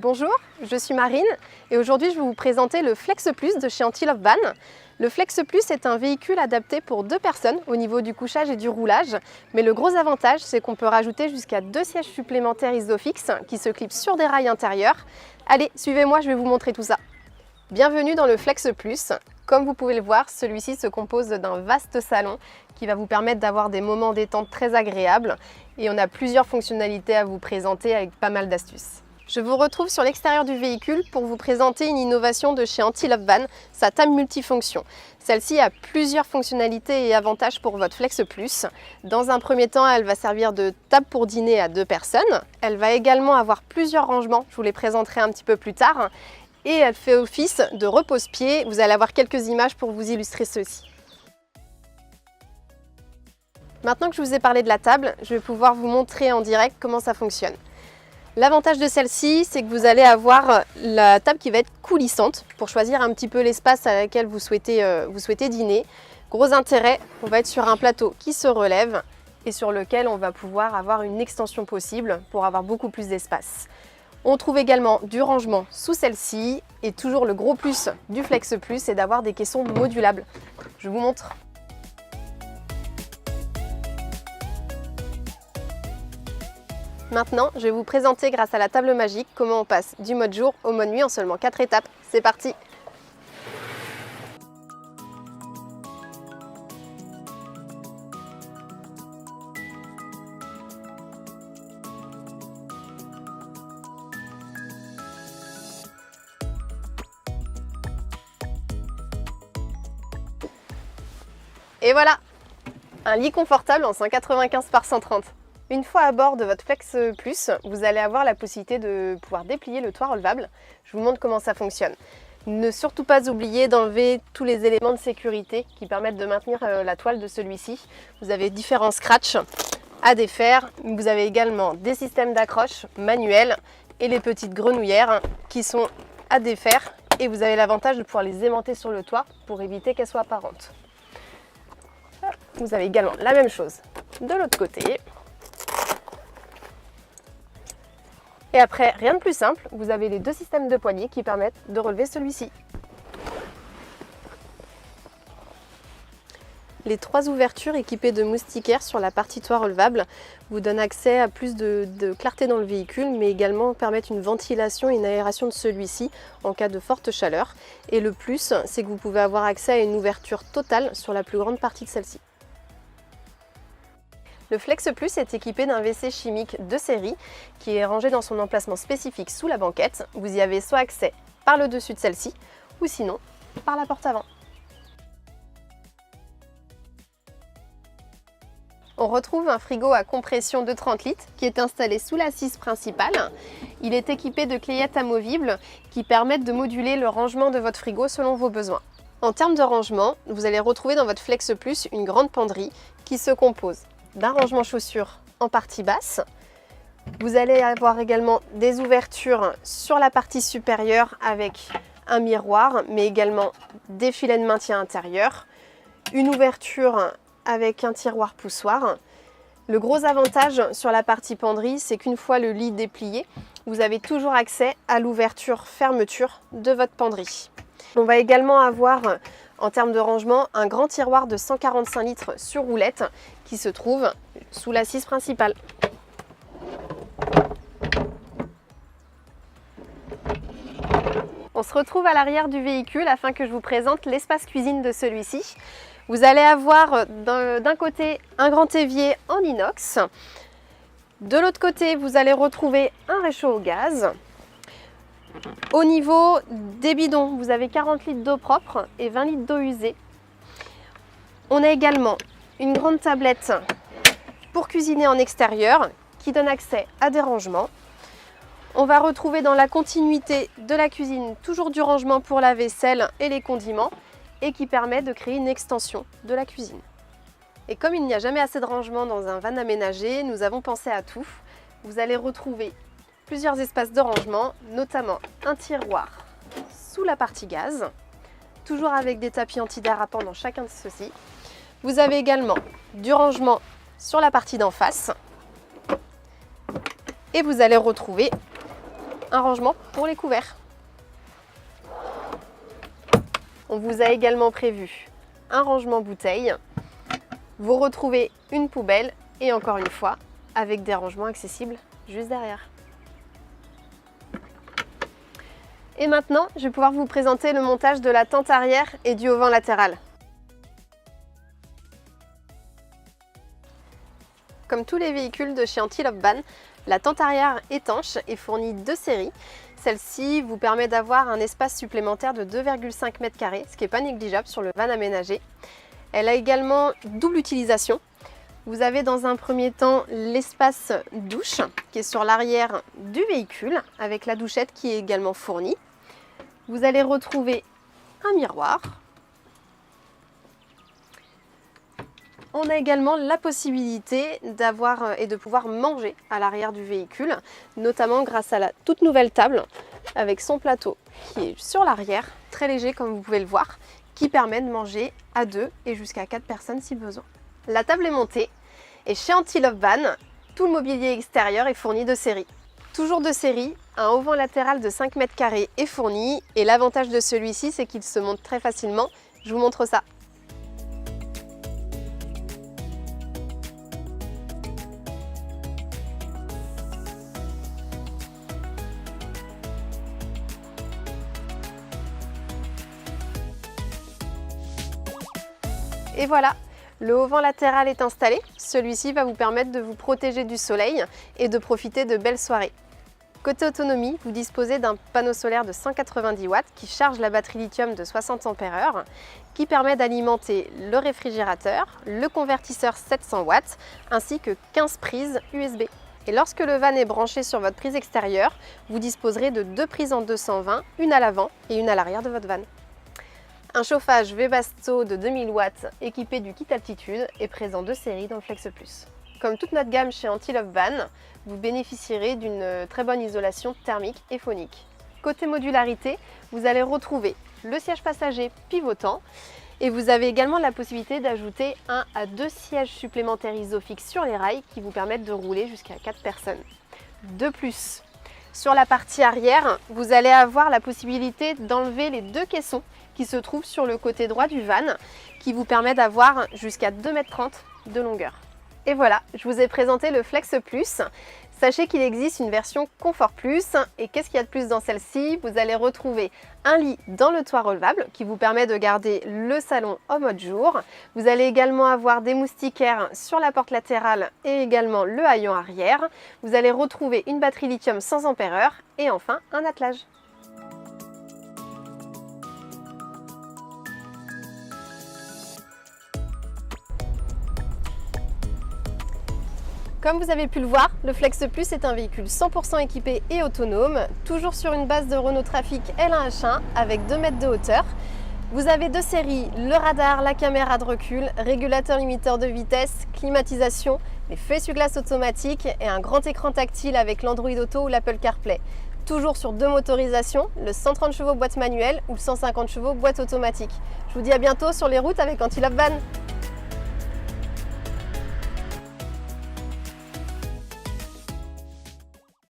Bonjour, je suis Marine et aujourd'hui je vais vous présenter le Flex Plus de chez Anti-Love Van. Le Flex Plus est un véhicule adapté pour 2 personnes au niveau du couchage et du roulage, mais le gros avantage c'est qu'on peut rajouter jusqu'à 2 sièges supplémentaires Isofix qui se clipsent sur des rails intérieurs. Allez, suivez-moi, je vais vous montrer tout ça. Bienvenue dans le Flex Plus. Comme vous pouvez le voir, celui-ci se compose d'un vaste salon qui va vous permettre d'avoir des moments détente très agréables et on a plusieurs fonctionnalités à vous présenter avec pas mal d'astuces. Je vous retrouve sur l'extérieur du véhicule pour vous présenter une innovation de chez Anti-Love Van, sa table multifonction. Celle-ci a plusieurs fonctionnalités et avantages pour votre Flex Plus. Dans un premier temps, elle va servir de table pour dîner à 2 personnes. Elle va également avoir plusieurs rangements, je vous les présenterai un petit peu plus tard. Et elle fait office de repose-pied. Vous allez avoir quelques images pour vous illustrer ceci. Maintenant que je vous ai parlé de la table, je vais pouvoir vous montrer en direct comment ça fonctionne. L'avantage de celle-ci, c'est que vous allez avoir la table qui va être coulissante pour choisir un petit peu l'espace à laquelle vous souhaitez dîner. Gros intérêt, on va être sur un plateau qui se relève et sur lequel on va pouvoir avoir une extension possible pour avoir beaucoup plus d'espace. On trouve également du rangement sous celle-ci et toujours le gros plus du Flex Plus, c'est d'avoir des caissons modulables. Je vous montre. Maintenant, je vais vous présenter grâce à la table magique comment on passe du mode jour au mode nuit en seulement 4 étapes. C'est parti! Et voilà! Un lit confortable en 195 par 130. Une fois à bord de votre Flex Plus, vous allez avoir la possibilité de pouvoir déplier le toit relevable. Je vous montre comment ça fonctionne. Ne surtout pas oublier d'enlever tous les éléments de sécurité qui permettent de maintenir la toile de celui-ci. Vous avez différents scratchs à défaire. Vous avez également des systèmes d'accroche manuels et les petites grenouillères qui sont à défaire. Et vous avez l'avantage de pouvoir les aimanter sur le toit pour éviter qu'elles soient apparentes. Vous avez également la même chose de l'autre côté. Et après, rien de plus simple, vous avez les 2 systèmes de poignées qui permettent de relever celui-ci. Les 3 ouvertures équipées de moustiquaires sur la partie toit relevable vous donnent accès à plus de clarté dans le véhicule, mais également permettent une ventilation et une aération de celui-ci en cas de forte chaleur. Et le plus, c'est que vous pouvez avoir accès à une ouverture totale sur la plus grande partie de celle-ci. Le Flex Plus est équipé d'un WC chimique de série qui est rangé dans son emplacement spécifique sous la banquette. Vous y avez soit accès par le dessus de celle-ci ou sinon par la porte avant. On retrouve un frigo à compression de 30 litres qui est installé sous l'assise principale. Il est équipé de clayettes amovibles qui permettent de moduler le rangement de votre frigo selon vos besoins. En termes de rangement, vous allez retrouver dans votre Flex Plus une grande penderie qui se compose d'un rangement chaussures en partie basse. Vous allez avoir également des ouvertures sur la partie supérieure avec un miroir, mais également des filets de maintien intérieur, une ouverture avec un tiroir poussoir. Le gros avantage sur la partie penderie, c'est qu'une fois le lit déplié, vous avez toujours accès à l'ouverture-fermeture de votre penderie. On va également avoir, en termes de rangement, un grand tiroir de 145 litres sur roulette qui se trouve sous l'assise principale. On se retrouve à l'arrière du véhicule afin que je vous présente l'espace cuisine de celui-ci. Vous allez avoir d'un côté un grand évier en inox. De l'autre côté, vous allez retrouver un réchaud au gaz. Au niveau des bidons, vous avez 40 litres d'eau propre et 20 litres d'eau usée. On a également une grande tablette pour cuisiner en extérieur qui donne accès à des rangements. On va retrouver dans la continuité de la cuisine toujours du rangement pour la vaisselle et les condiments et qui permet de créer une extension de la cuisine. Et comme il n'y a jamais assez de rangement dans un van aménagé, nous avons pensé à tout. Vous allez retrouver plusieurs espaces de rangement, notamment un tiroir sous la partie gaz, toujours avec des tapis antidérapants dans chacun de ceux-ci. Vous avez également du rangement sur la partie d'en face et vous allez retrouver un rangement pour les couverts. On vous a également prévu un rangement bouteille. Vous retrouvez une poubelle et encore une fois avec des rangements accessibles juste derrière. Et maintenant, je vais pouvoir vous présenter le montage de la tente arrière et du haut-vent latéral. Comme tous les véhicules de chez Antilope Van, la tente arrière étanche est fournie de série. Celle-ci vous permet d'avoir un espace supplémentaire de 2,5 m², ce qui n'est pas négligeable sur le van aménagé. Elle a également double utilisation. Vous avez dans un premier temps l'espace douche qui est sur l'arrière du véhicule avec la douchette qui est également fournie. Vous allez retrouver un miroir. On a également la possibilité d'avoir et de pouvoir manger à l'arrière du véhicule, notamment grâce à la toute nouvelle table avec son plateau qui est sur l'arrière, très léger comme vous pouvez le voir, qui permet de manger à 2 et jusqu'à 4 personnes si besoin. La table est montée et chez Antilope Van, tout le mobilier extérieur est fourni de série. Toujours de série, un auvent latéral de 5 m² est fourni et l'avantage de celui-ci c'est qu'il se monte très facilement. Je vous montre ça. Et voilà, le haut-vent latéral est installé. Celui-ci va vous permettre de vous protéger du soleil et de profiter de belles soirées. Côté autonomie, vous disposez d'un panneau solaire de 190 watts qui charge la batterie lithium de 60 ampères, qui permet d'alimenter le réfrigérateur, le convertisseur 700 watts ainsi que 15 prises USB. Et lorsque le van est branché sur votre prise extérieure, vous disposerez de 2 prises en 220, une à l'avant et une à l'arrière de votre van. Un chauffage Webasto de 2000 watts équipé du kit altitude est présent de série dans le Flex Plus. Comme toute notre gamme chez Antilope Van, vous bénéficierez d'une très bonne isolation thermique et phonique. Côté modularité, vous allez retrouver le siège passager pivotant et vous avez également la possibilité d'ajouter 1 à 2 sièges supplémentaires Isofix sur les rails qui vous permettent de rouler jusqu'à 4 personnes. De plus, sur la partie arrière, vous allez avoir la possibilité d'enlever les 2 caissons qui se trouvent sur le côté droit du van, qui vous permet d'avoir jusqu'à 2,30 m de longueur. Et voilà, je vous ai présenté le Flex Plus. Sachez qu'il existe une version Confort Plus. Et qu'est-ce qu'il y a de plus dans celle-ci? Vous allez retrouver un lit dans le toit relevable qui vous permet de garder le salon en mode jour. Vous allez également avoir des moustiquaires sur la porte latérale et également le haillon arrière. Vous allez retrouver une batterie lithium 100 ampères et enfin un attelage. Comme vous avez pu le voir, le Flex Plus est un véhicule 100% équipé et autonome, toujours sur une base de Renault Trafic L1H1 avec 2 mètres de hauteur. Vous avez de série le radar, la caméra de recul, régulateur limiteur de vitesse, climatisation, les feux essuie-glace automatiques et un grand écran tactile avec l'Android Auto ou l'Apple CarPlay. Toujours sur 2 motorisations, le 130 chevaux boîte manuelle ou le 150 chevaux boîte automatique. Je vous dis à bientôt sur les routes avec Antilope Van.